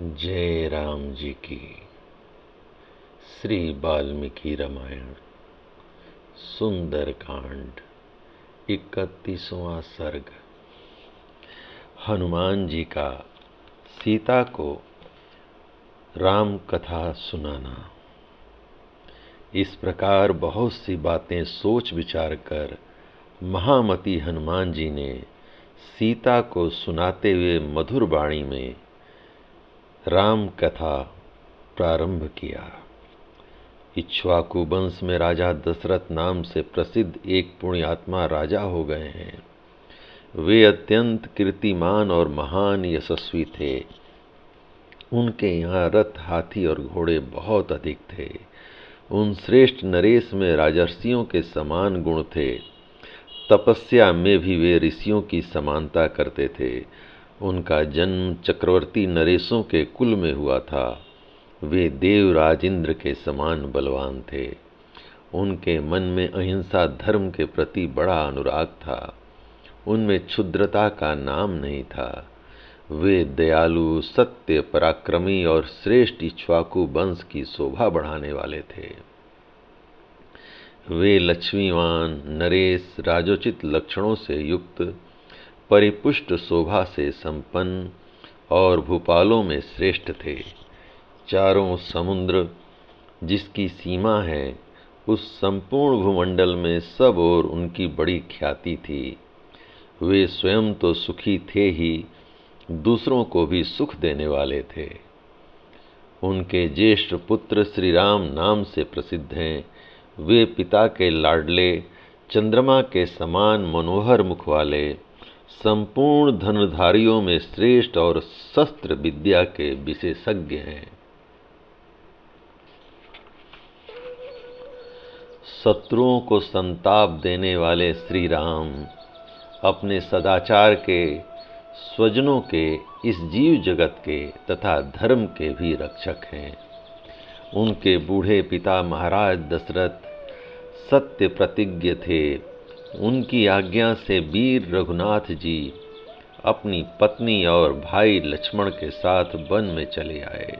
जय राम जी की। श्री वाल्मीकि रामायण सुंदर कांड 31वां सर्ग। हनुमान जी का सीता को राम कथा सुनाना। इस प्रकार बहुत सी बातें सोच विचार कर महामती हनुमान जी ने सीता को सुनाते हुए मधुर वाणी में राम कथा प्रारंभ किया। इक्ष्वाकु वंश में राजा दशरथ नाम से प्रसिद्ध एक पुण्यात्मा राजा हो गए हैं। वे अत्यंत कीर्तिमान और महान यशस्वी थे। उनके यहाँ रथ, हाथी और घोड़े बहुत अधिक थे। उन श्रेष्ठ नरेश में राजर्षियों के समान गुण थे। तपस्या में भी वे ऋषियों की समानता करते थे। उनका जन्म चक्रवर्ती नरेशों के कुल में हुआ था। वे देवराज इंद्र के समान बलवान थे। उनके मन में अहिंसा धर्म के प्रति बड़ा अनुराग था। उनमें क्षुद्रता का नाम नहीं था। वे दयालु, सत्य, पराक्रमी और श्रेष्ठ इक्ष्वाकु वंश की शोभा बढ़ाने वाले थे। वे लक्ष्मीवान, नरेश, राजोचित लक्षणों से युक्त, परिपुष्ट शोभा से संपन्न और भूपालों में श्रेष्ठ थे। चारों समुद्र जिसकी सीमा है, उस संपूर्ण भूमंडल में सब ओर उनकी बड़ी ख्याति थी। वे स्वयं तो सुखी थे ही, दूसरों को भी सुख देने वाले थे। उनके ज्येष्ठ पुत्र श्री राम नाम से प्रसिद्ध हैं। वे पिता के लाडले, चंद्रमा के समान मनोहर मुख वाले, संपूर्ण धनुर्धारियों में श्रेष्ठ और शस्त्र विद्या के विशेषज्ञ हैं। शत्रुओं को संताप देने वाले श्री राम अपने सदाचार के, स्वजनों के, इस जीव जगत के तथा धर्म के भी रक्षक हैं। उनके बूढ़े पिता महाराज दशरथ सत्य प्रतिज्ञ थे। उनकी आज्ञा से वीर रघुनाथ जी अपनी पत्नी और भाई लक्ष्मण के साथ वन में चले आए।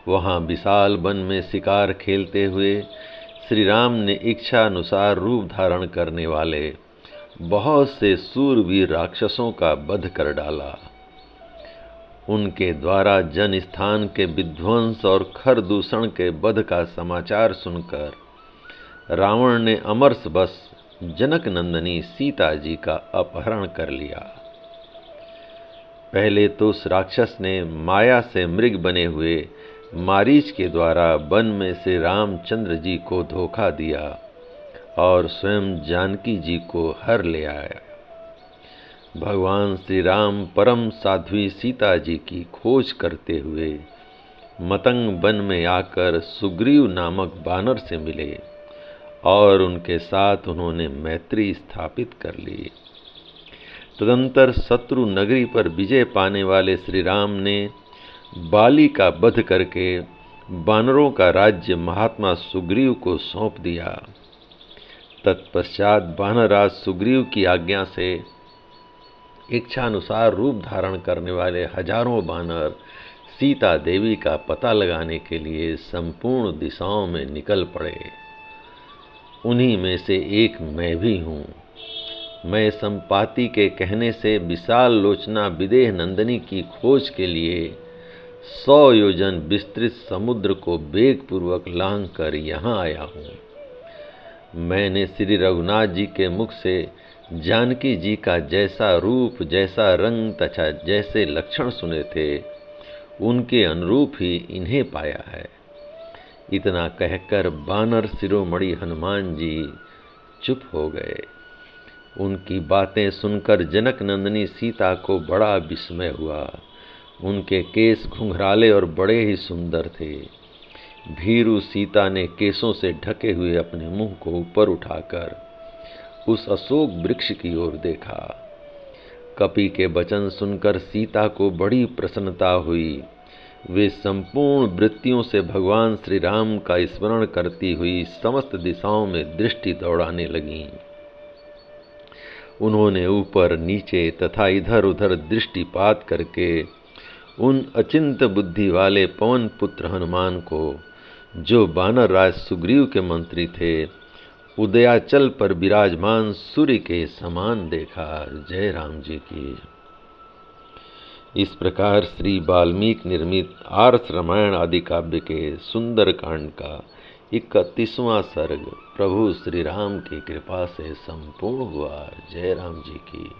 वहां विशाल वन में शिकार खेलते हुए श्री राम ने इच्छा अनुसार रूप धारण करने वाले बहुत से सूरवीर राक्षसों का वध कर डाला। उनके द्वारा जन स्थान के विध्वंस और खर दूषण के वध का समाचार सुनकर रावण ने अमरसवश जनक नंदनी सीता जी का अपहरण कर लिया। पहले तो उस राक्षस ने माया से मृग बने हुए मारीच के द्वारा वन में से रामचंद्र जी को धोखा दिया और स्वयं जानकी जी को हर ले आया। भगवान श्री राम परम साध्वी सीता जी की खोज करते हुए मतंग वन में आकर सुग्रीव नामक बानर से मिले और उनके साथ उन्होंने मैत्री स्थापित कर ली। तदंतर शत्रु नगरी पर विजय पाने वाले श्री राम ने बाली का वध करके बानरों का राज्य महात्मा सुग्रीव को सौंप दिया। तत्पश्चात बानरराज सुग्रीव की आज्ञा से इच्छानुसार रूप धारण करने वाले हजारों बानर सीता देवी का पता लगाने के लिए संपूर्ण दिशाओं में निकल पड़े। उन्हीं में से एक मैं भी हूँ। मैं संपाति के कहने से विशाल लोचना विदेह नंदनी की खोज के लिए 100 योजन विस्तृत समुद्र को वेगपूर्वक लांघ कर यहाँ आया हूँ। मैंने श्री रघुनाथ जी के मुख से जानकी जी का जैसा रूप, जैसा रंग तथा जैसे लक्षण सुने थे, उनके अनुरूप ही इन्हें पाया है। इतना कहकर बानर शिरोमणि हनुमान जी चुप हो गए। उनकी बातें सुनकर जनक नंदिनी सीता को बड़ा विस्मय हुआ। उनके केस घुंघराले और बड़े ही सुंदर थे। भीरू सीता ने केसों से ढके हुए अपने मुंह को ऊपर उठाकर उस अशोक वृक्ष की ओर देखा। कपि के वचन सुनकर सीता को बड़ी प्रसन्नता हुई। वे संपूर्ण वृत्तियों से भगवान श्री राम का स्मरण करती हुई समस्त दिशाओं में दृष्टि दौड़ाने लगीं। उन्होंने ऊपर नीचे तथा इधर उधर दृष्टिपात करके उन अचिंत बुद्धि वाले पवन पुत्र हनुमान को, जो वानर राज सुग्रीव के मंत्री थे, उदयाचल पर विराजमान सूर्य के समान देखा। जय राम जी की। इस प्रकार श्री वाल्मीकि निर्मित आर्ष रामायण आदि काव्य के सुंदर कांड का 31वां सर्ग प्रभु श्री राम की कृपा से संपूर्ण हुआ। जय राम जी की।